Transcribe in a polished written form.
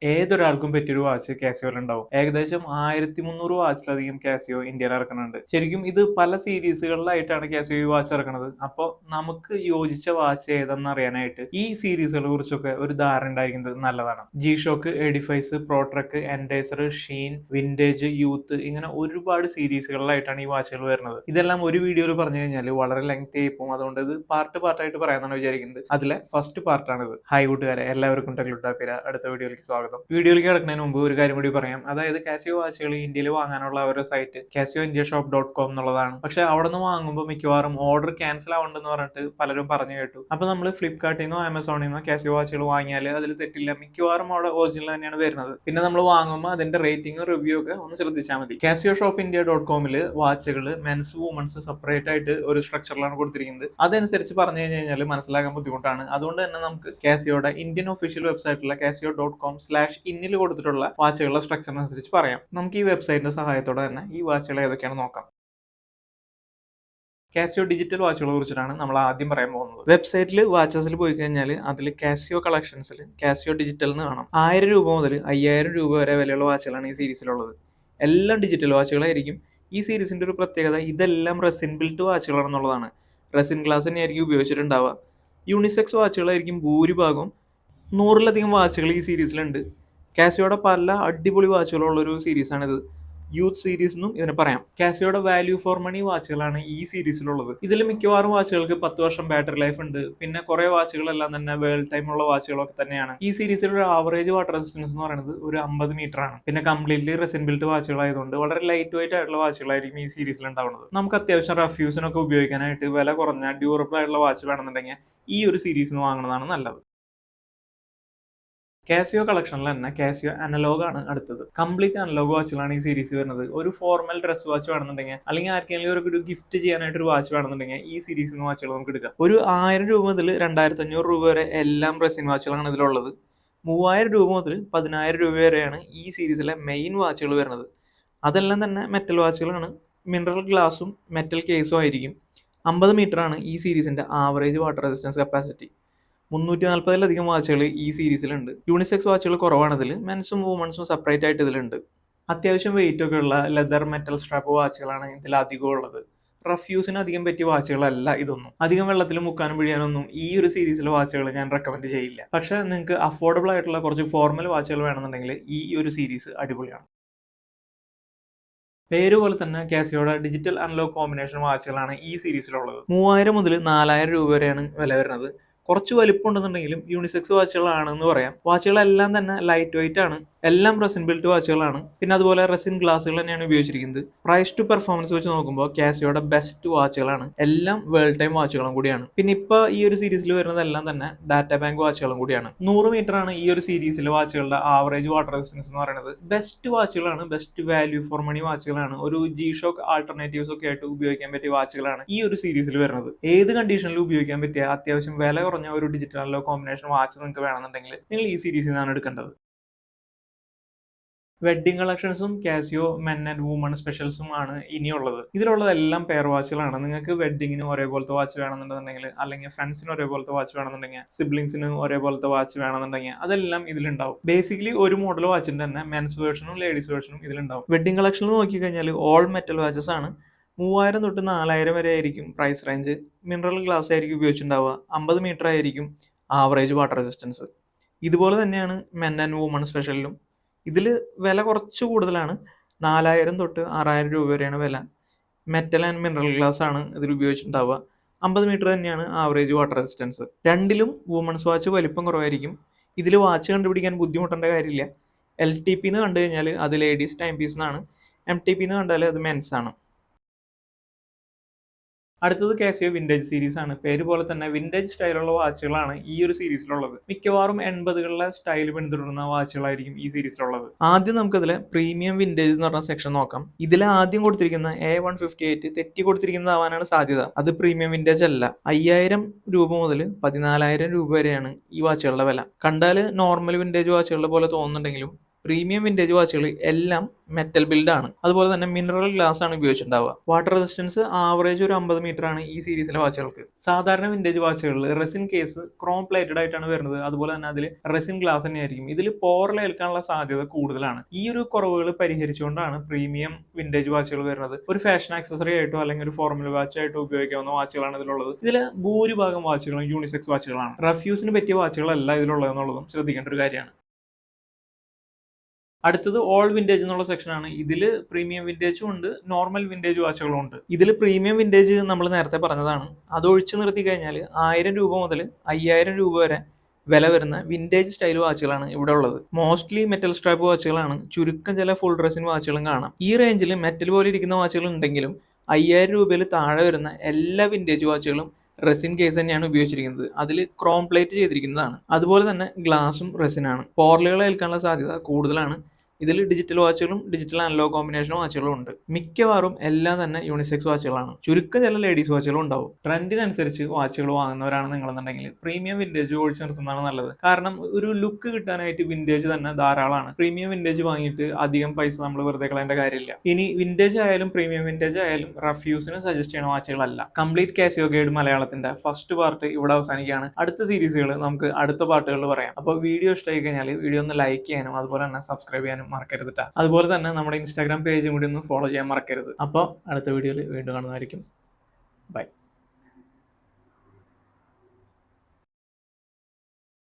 ഏതൊരാൾക്കും പറ്റിയൊരു വാച്ച് കാസിയോയിലുണ്ടാവും. ഏകദേശം 1300 വാച്ചിലധികം കാസിയോ ഇന്ത്യയിൽ ഇറക്കുന്നുണ്ട്. ശരിക്കും ഇത് പല സീരീസുകളിലായിട്ടാണ് കാസിയോ ഈ വാച്ച് ഇറക്കുന്നത്. അപ്പോൾ നമുക്ക് യോജിച്ച വാച്ച് ഏതെന്ന് അറിയാനായിട്ട് ഈ സീരീസുകളെ കുറിച്ചൊക്കെ ഒരു ധാരണ ഉണ്ടായിരിക്കുന്നത് നല്ലതാണ്. G Shock, Edifice, Protrek, Enticer, Sheen, Vintage, Youth ഇങ്ങനെ ഒരുപാട് സീരീസുകളിലായിട്ടാണ് ഈ വാച്ചുകൾ വരുന്നത്. ഇതെല്ലാം ഒരു വീഡിയോയിൽ പറഞ്ഞു കഴിഞ്ഞാൽ വളരെ ലെങ്തി ആയി പോകും. അതുകൊണ്ട് ഇത് പാർട്ടായിട്ട് പറയാനാണ് വിചാരിക്കുന്നത്. അതിലെ ഫസ്റ്റ് പാർട്ടാണിത്. ഹായ് കൂട്ടുകാരെ, എല്ലാവർക്കും ടെക്ലുട്ടാപ്പിര അടുത്ത വീഡിയോയിലേക്ക് സ്വാഗതം. വീഡിയോയിലേക്ക് കിടക്കുന്നതിന് മുമ്പ് ഒരു കാര്യം കൂടി പറയാം. അതായത് കാസിയോ വാച്ചുകൾ ഇന്ത്യയിൽ വാങ്ങാനുള്ള അവരുടെ സൈറ്റ് casio-india-shop.com എന്നുള്ളതാണ്. പക്ഷെ അവിടെ നിന്ന് വാങ്ങുമ്പോൾ മിക്കവാറും ഓർഡർ ക്യാൻസൽ ആവുണ്ടെന്ന് പറഞ്ഞിട്ട് പലരും പറഞ്ഞു കേട്ടു. അപ്പൊ നമ്മൾ ഫ്ലിപ്കാർട്ടിൽ നിന്നോ ആമസോണിൽ നിന്നോ കാസിയോ വാച്ചുകൾ വാങ്ങിയാൽ അതിൽ തെറ്റില്ല. മിക്കവാറും അവിടെ ഒറിജിനൽ തന്നെയാണ് വരുന്നത്. പിന്നെ നമ്മൾ വാങ്ങുമ്പോൾ അതിന്റെ റേറ്റിംഗ്, റിവ്യൂ ഒക്കെ ഒന്ന് ശ്രദ്ധിച്ചാൽ മതി. casio-shop-india.com വാച്ചുകൾ മെൻസ്, വുമൻസ് സെപ്പറേറ്റ് ആയിട്ട് ഒരു സ്ട്രക്ചറിലാണ് കൊടുത്തിരിക്കുന്നത്. അതനുസരിച്ച് പറഞ്ഞു കഴിഞ്ഞാൽ മനസ്സിലാക്കാൻ ബുദ്ധിമുട്ടാണ്. അതുകൊണ്ട് തന്നെ നമുക്ക് കാസിയോയുടെ ഇന്ത്യൻ ഒഫീഷ്യൽ വെബ്സൈറ്റുള്ള casio.com/in കൊടുത്തിട്ടുള്ള വാച്ചുകളുടെ സ്ട്രക്ചർ അനുസരിച്ച് പറയാം. നമുക്ക് ഈ വെബ്സൈറ്റിന്റെ സഹായത്തോടെ തന്നെ ഈ വാച്ചുകൾ ഏതൊക്കെയാണ് നോക്കാം. കാസിയോ ഡിജിറ്റൽ വാച്ചുകളെ കുറിച്ചിട്ടാണ് നമ്മൾ ആദ്യം പറയാൻ പോകുന്നത്. വെബ്സൈറ്റിൽ വാച്ചസിൽ പോയി കഴിഞ്ഞാൽ അതിൽ കാസിയോ കളക്ഷൻസിൽ കാസിയോ ഡിജിറ്റൽ എന്ന് കാണാം. 1000 രൂപ മുതൽ 5000 രൂപ വരെ വിലയുള്ള വാച്ചുകളാണ് ഈ സീരീസിലുള്ളത്. എല്ലാം ഡിജിറ്റൽ വാച്ചുകളായിരിക്കും. ഈ സീരീസിന്റെ ഒരു പ്രത്യേകത ഇതെല്ലാം റെസിൻ ബിൽറ്റ് വാച്ചുകളാണെന്നുള്ളതാണ്. റെസിൻ ഗ്ലാസ് തന്നെയായിരിക്കും ഉപയോഗിച്ചിട്ടുണ്ടാവുക. യൂണിസെക്സ് വാച്ചുകളായിരിക്കും ഭൂരിഭാഗം. 100-ലധികം വാച്ചുകൾ ഈ സീരീസിലുണ്ട്. കാസിയോയുടെ പല അടിപൊളി വാച്ചുകളുള്ളൊരു സീരീസാണിത്. യൂത്ത് സീരീസ് എന്നും ഇതിനെ പറയാം. കാസിയോയുടെ വാല്യൂ ഫോർ മണി വാച്ചുകളാണ് ഈ സീരീസിലുള്ളത്. ഇതിൽ മിക്കവാറും വാച്ചുകൾക്ക് 10 വർഷം ബാറ്ററി ലൈഫ് ഉണ്ട്. പിന്നെ കുറെ വാച്ചുകളെല്ലാം തന്നെ വേൾഡ് ടൈം ഉള്ള വാച്ചുകളൊക്കെ തന്നെയാണ്. ഈ സീരീസിൽ ഒരു ആവറേജ് വാട്ടർ റെസിസ്റ്റൻസ് എന്ന് പറയുന്നത് ഒരു 50 മീറ്റർ ആണ്. പിന്നെ കംപ്ലീറ്റ്ലി റെസിൻ ബിൽറ്റ് വാച്ചുകളായതുകൊണ്ട് വളരെ ലൈറ്റ് വെയിറ്റ് ആയിട്ടുള്ള വാച്ചുകളായിരിക്കും ഈ സീരീസിൽ ഉണ്ടാവുന്നത്. നമുക്ക് അത്യാവശ്യം റഫ് യൂസിനൊക്കെ ഉപയോഗിക്കാനായിട്ട് വില കുറഞ്ഞ ഡ്യൂറബിൾ ആയിട്ടുള്ള വാച്ച് വേണമെന്നുണ്ടെങ്കിൽ ഈ ഒരു സീരീസ് നിന്ന് വാങ്ങുന്നതാണ് നല്ലത്. കാസിയോ കളക്ഷനിൽ തന്നെ കാസിയോ അനലോഗ് ആണ് അടുത്തത്. കംപ്ലീറ്റ് അനലോഗ് വാച്ചുകളാണ് ഈ സീരീസ് വരുന്നത്. ഒരു ഫോർമൽ ഡ്രസ് വാച്ച് വേണമെന്നുണ്ടെങ്കിൽ അല്ലെങ്കിൽ ആർക്കെങ്കിലും ഒരു ഗിഫ്റ്റ് ചെയ്യാനായിട്ട് ഒരു വാച്ച് വേണമെന്നുണ്ടെങ്കിൽ ഈ സീരീസിൽ നിന്ന് വാച്ചുകൾ നമുക്ക് എടുക്കാം. ഒരു 1000 രൂപ മുതൽ 2500 രൂപ വരെ എല്ലാം റെസിൻ വാച്ചുകളാണ് ഇതിലുള്ളത്. 3000 രൂപ മുതൽ 10000 രൂപ വരെയാണ് ഈ സീരീസിലെ മെയിൻ വാച്ചുകൾ വരുന്നത്. അതെല്ലാം തന്നെ മെറ്റൽ വാച്ചുകളാണ്. മിനറൽ ഗ്ലാസും മെറ്റൽ കേസും ആയിരിക്കും. 50 മീറ്റർ ആണ് ഈ സീരീസിന്റെ ആവറേജ് വാട്ടർ റെസിസ്റ്റൻസ് കപ്പാസിറ്റി. 340-ലധികം വാച്ചുകൾ ഈ സീരീസിലുണ്ട്. യൂണിസെക്സ് വാച്ചുകൾ കുറവാണ് ഇതിൽ. മെൻസും വുമൻസും സെപ്പറേറ്റ് ആയിട്ട് ഇതിലുണ്ട്. അത്യാവശ്യം വെയിറ്റ് ഒക്കെ ഉള്ള ലെതർ മെറ്റൽ സ്ട്രാപ്പ് വാച്ചുകളാണ് ഇതിൽ അധികം ഉള്ളത്. റഫ് യൂസിന് അധികം പറ്റിയ വാച്ചുകളല്ല ഇതൊന്നും. അധികം വെള്ളത്തിൽ മുക്കാനും പിഴിയാനൊന്നും ഈ ഒരു സീരീസിലെ വാച്ചുകൾ ഞാൻ റെക്കമെൻഡ് ചെയ്യില്ല. പക്ഷെ നിങ്ങൾക്ക് അഫോർഡബിൾ ആയിട്ടുള്ള കുറച്ച് ഫോർമൽ വാച്ചുകൾ വേണമെന്നുണ്ടെങ്കിൽ ഈ ഒരു സീരീസ് അടിപൊളിയാണ്. പേര് പോലെ തന്നെ കാസിയോയുടെ ഡിജിറ്റൽ അനലോഗ് കോമ്പിനേഷൻ വാച്ചുകളാണ് ഈ സീരീസിലുള്ളത്. 3000 മുതൽ 4000 രൂപ വരെയാണ് വില വരുന്നത്. കുറച്ച് വലിപ്പം ഉണ്ടെന്നുണ്ടെങ്കിലും യൂണിസെക്സ് വാച്ചുകളാണെന്ന് പറയാം. വാച്ചുകളെല്ലാം തന്നെ ലൈറ്റ് വെയിറ്റ് ആണ്. എല്ലാം റെസിൻ ബിൽറ്റ് വാച്ചുകളാണ്. പിന്നെ അതുപോലെ റെസിൻ ഗ്ലാസുകൾ തന്നെയാണ് ഉപയോഗിച്ചിരിക്കുന്നത്. പ്രൈസ് ടു പെർഫോമൻസ് വെച്ച് നോക്കുമ്പോൾ കാസിയോയുടെ ബെസ്റ്റ് വാച്ചുകളാണ്. എല്ലാം വേൾഡ് ടൈം വാച്ചുകളും കൂടിയാണ്. പിന്നെ ഇപ്പോൾ ഈ ഒരു സീരീസിൽ വരുന്നതെല്ലാം തന്നെ ഡാറ്റ ബാങ്ക് വാച്ചുകളും കൂടിയാണ്. 100 മീറ്റർ ആണ് ഈ ഒരു സീരീസിലെ വാച്ചുകളുടെ ആവറേജ് വാട്ടർ റെസിസ്റ്റൻസ് എന്ന് പറയുന്നത്. ബെസ്റ്റ് വാച്ചുകളാണ്. ബെസ്റ്റ് വാല്യൂ ഫോർ മണി വാച്ചുകളാണ്. ഒരു ജി ഷോക്ക് ആൾട്ടർനേറ്റീവ്സ് ഒക്കെ ആയിട്ട് ഉപയോഗിക്കാൻ പറ്റിയ വാച്ചുകളാണ് ഈ ഒരു സീരീസിൽ വരുന്നത്. ഏത് കണ്ടീഷനിലും ഉപയോഗിക്കാൻ പറ്റിയ അത്യാവശ്യം വില കുറഞ്ഞ ഒരു ഡിജിറ്റൽ അനലോഗ് കോമ്പിനേഷൻ വാച്ച് നിങ്ങൾക്ക് വേണമെന്നുണ്ടെങ്കിൽ നിങ്ങൾ ഈ സീരീസിൽ നിന്നാണ് എടുക്കേണ്ടത്. വെഡ്ഡിംഗ് കളക്ഷൻസും കാസിയോ മെൻ ആൻഡ് വുമൺ സ്പെഷ്യൽസും ആണ് ഇനിയുള്ളത്. ഇതിലുള്ളതെല്ലാം പെയർ വാച്ചുകളാണ്. നിങ്ങൾക്ക് വെഡ്ഡിങ്ങിന് ഒരേപോലത്തെ വാച്ച് വേണമെന്നുണ്ടെന്നുണ്ടെങ്കിൽ, അല്ലെങ്കിൽ ഫ്രണ്ട്സിന് ഒരേപോലത്തെ വാച്ച് വേണമെന്നുണ്ടെങ്കിൽ, സിബ്ലിങ്സിന് ഒരേപോലത്തെ വാച്ച് വേണമെന്നുണ്ടെങ്കിൽ അതെല്ലാം ഇതിലുണ്ടാവും. ബേസിക്കലി ഒരു മോഡൽ വാച്ചിന്റെ തന്നെ മെൻസ് വേർഷനും ലേഡീസ് വേർഷനും ഇതിലുണ്ടാവും. വെഡ്ഡിംഗ് കളക്ഷനിൽ നോക്കിക്കഴിഞ്ഞാൽ ഓൾ മെറ്റൽ വാച്ചസ് ആണ്. 3000 തൊട്ട് 4000 വരെ ആയിരിക്കും പ്രൈസ് റേഞ്ച്. മിനറൽ ഗ്ലാസ് ആയിരിക്കും ഉപയോഗിച്ചിട്ടുണ്ടാവുക. 50 മീറ്റർ ആയിരിക്കും ആവറേജ് വാട്ടർ റെസിസ്റ്റൻസ്. ഇതുപോലെ തന്നെയാണ് മെൻ ആൻഡ് വുമൺ സ്പെഷ്യലിലും. ഇതിൽ വില കുറച്ച് കൂടുതലാണ്. 4000 തൊട്ട് 6000 രൂപ വരെയാണ് വില. മെറ്റൽ ആൻഡ് മിനറൽ ഗ്ലാസ് ആണ് ഇതിൽ ഉപയോഗിച്ചിട്ടുണ്ടാവുക. 50 മീറ്റർ തന്നെയാണ് ആവറേജ് വാട്ടർ റെസിസ്റ്റൻസ്. രണ്ടിലും വുമൺസ് വാച്ച് വലിപ്പം കുറവായിരിക്കും. ഇതിൽ വാച്ച് കണ്ടുപിടിക്കാൻ ബുദ്ധിമുട്ടേണ്ട കാര്യമില്ല. LTP എന്ന് കണ്ടു കഴിഞ്ഞാൽ അത് ലേഡീസ് ടൈം പീസ് എന്നാണ്. MTP എന്ന് കണ്ടാൽ അത് മെൻസ് ആണ്. അടുത്തത് കാസിയോ വിന്റേജ് സീരീസ് ആണ്. പേര് പോലെ തന്നെ വിന്റേജ് സ്റ്റൈലുള്ള വാച്ചുകളാണ് ഈ ഒരു സീരീസിലുള്ളത്. മിക്കവാറും 80കളിലെ സ്റ്റൈൽ പിന്തുടരുന്ന വാച്ചുകളായിരിക്കും ഈ സീരീസിലുള്ളത്. ആദ്യം നമുക്കതിലെ പ്രീമിയം വിന്റേജ് എന്ന് പറഞ്ഞ സെക്ഷൻ നോക്കാം. ഇതിൽ ആദ്യം കൊടുത്തിരിക്കുന്ന A158 തെറ്റി കൊടുത്തിരിക്കുന്നതാവാനാണ് സാധ്യത. അത് പ്രീമിയം വിന്റേജ് അല്ല. 5000 രൂപ മുതൽ 14000 രൂപ വരെയാണ് ഈ വാച്ചുകളുടെ വില. കണ്ടാൽ നോർമൽ വിന്റേജ് വാച്ചുകളുടെ പോലെ തോന്നുന്നുണ്ടെങ്കിലും പ്രീമിയം വിന്റേജ് വാച്ചുകൾ എല്ലാം മെറ്റൽ ബിൽഡ് ആണ്. അതുപോലെ തന്നെ മിനറൽ ഗ്ലാസ് ആണ് ഉപയോഗിച്ചിട്ടുണ്ടാവുക. വാട്ടർ റെസിസ്റ്റൻസ് ആവറേജ് ഒരു 50 മീറ്റർ ആണ് ഈ സീരീസിലെ വാച്ചുകൾക്ക്. സാധാരണ വിന്റേജ് വാച്ചുകളിൽ റെസിൻ കേസ് ക്രോം പ്ലേറ്റഡ് ആയിട്ടാണ് വരുന്നത്. അതുപോലെ തന്നെ അതിൽ റെസിൻ ഗ്ലാസ് തന്നെയായിരിക്കും. ഇതിൽ പോറലേൽക്കാനുള്ള സാധ്യത കൂടുതലാണ്. ഈ ഒരു കുറവുകൾ പരിഹരിച്ചുകൊണ്ടാണ് പ്രീമിയം വിന്റേജ് വാച്ചുകൾ വരുന്നത്. ഒരു ഫാഷൻ ആക്സസറി ആയിട്ടോ അല്ലെങ്കിൽ ഒരു ഫോർമൽ വാച്ച് ആയിട്ടോ ഉപയോഗിക്കാവുന്ന വാച്ചുകളാണ് ഇതിലുള്ളത്. ഇതിൽ ഭൂരിഭാഗം വാച്ചുകളും യൂണിസെക്സ് വാച്ചുകളാണ്. റഫ്യൂസിന് പറ്റിയ വാച്ചുകളല്ല ഇതിലുള്ളതെന്നുള്ളതും ശ്രദ്ധിക്കേണ്ട ഒരു കാര്യമാണ്. അടുത്തത് ഓൾ വിന്റേജ് എന്നുള്ള സെക്ഷനാണ്. ഇതിൽ പ്രീമിയം വിന്റേജും ഉണ്ട്, നോർമൽ വിന്റേജ് വാച്ചുകളും ഉണ്ട്. ഇതിൽ പ്രീമിയം വിന്റേജ് നമ്മൾ നേരത്തെ പറഞ്ഞതാണ്. അത് ഒഴിച്ചു നിർത്തി കഴിഞ്ഞാൽ 1000 രൂപ മുതൽ 5000 രൂപ വരെ വില വരുന്ന വിന്റേജ് സ്റ്റൈൽ വാച്ചുകളാണ് ഇവിടെ ഉള്ളത്. മോസ്റ്റ്ലി മെറ്റൽ സ്ട്രാപ്പ് വാച്ചുകളാണ്. ചുരുക്കം ചില ഫുൾ റെസിൻ വാച്ചുകളും കാണാം. ഈ റേഞ്ചിൽ മെറ്റൽ പോലെ ഇരിക്കുന്ന വാച്ചുകൾ ഉണ്ടെങ്കിലും 5000 രൂപയിൽ താഴെ വരുന്ന എല്ലാ വിന്റേജ് വാച്ചുകളും റെസിൻ കേസ് തന്നെയാണ് ഉപയോഗിച്ചിരിക്കുന്നത്. അതിൽ ക്രോം പ്ലേറ്റ് ചെയ്തിരിക്കുന്നതാണ്. അതുപോലെ തന്നെ ഗ്ലാസും റെസിനാണ്. പോറലുകൾ ഏൽക്കാനുള്ള സാധ്യത കൂടുതലാണ്. ഇതിൽ ഡിജിറ്റൽ വാച്ചുകളും ഡിജിറ്റൽ അനലോഗ് കോമ്പിനേഷൻ വാച്ചുകളും ഉണ്ട്. മിക്കവാറും എല്ലാം തന്നെ യൂണിസെക്സ് വാച്ചുകളാണ്. ചുരുക്കം ചില ലേഡീസ് വാച്ചുകളും ഉണ്ടാവും. ട്രെൻഡിനനുസരിച്ച് വാച്ചുകൾ വാങ്ങുന്നവരാണ് നിങ്ങളെന്നുണ്ടെങ്കിൽ പ്രീമിയം വിന്റേജ് ഒഴിച്ചു നിർത്തുന്നതാണ് നല്ലത്. കാരണം ഒരു ലുക്ക് കിട്ടാനായിട്ട് വിന്റേജ് തന്നെ ധാരാളമാണ്. പ്രീമിയം വിന്റേജ് വാങ്ങിയിട്ട് അധികം പൈസ നമ്മൾ വെറുതെ കളയേണ്ട കാര്യമില്ല. ഇനി വിന്റേജ് ആയാലും പ്രീമിയം വിന്റേജ് ആയാലും റഫ്യൂസിന് സജസ്റ്റ് ചെയ്യുന്ന വാച്ചുകളല്ല. കംപ്ലീറ്റ് കാസിയോ ഗൈഡ് മലയാളത്തിന്റെ ഫസ്റ്റ് പാർട്ട് ഇവിടെ അവസാനിക്കുകയാണ്. അടുത്ത സീരീസുകൾ നമുക്ക് അടുത്ത പാർട്ടുകളിൽ പറയാം. അപ്പോൾ വീഡിയോ ഇഷ്ടമായി കഴിഞ്ഞാൽ വീഡിയോ ഒന്ന് ലൈക്ക് ചെയ്യാനും അതുപോലെ തന്നെ സബ്സ്ക്രൈബ് ചെയ്യാനും മറക്കരുത്. അതുപോലെ തന്നെ നമ്മുടെ ഇൻസ്റ്റാഗ്രാം പേജും കൂടി ഒന്ന് ഫോളോ ചെയ്യാൻ മറക്കരുത്. അപ്പോൾ അടുത്ത വീഡിയോയിൽ വീണ്ടും കാണുന്നതായിരിക്കും. ബൈ.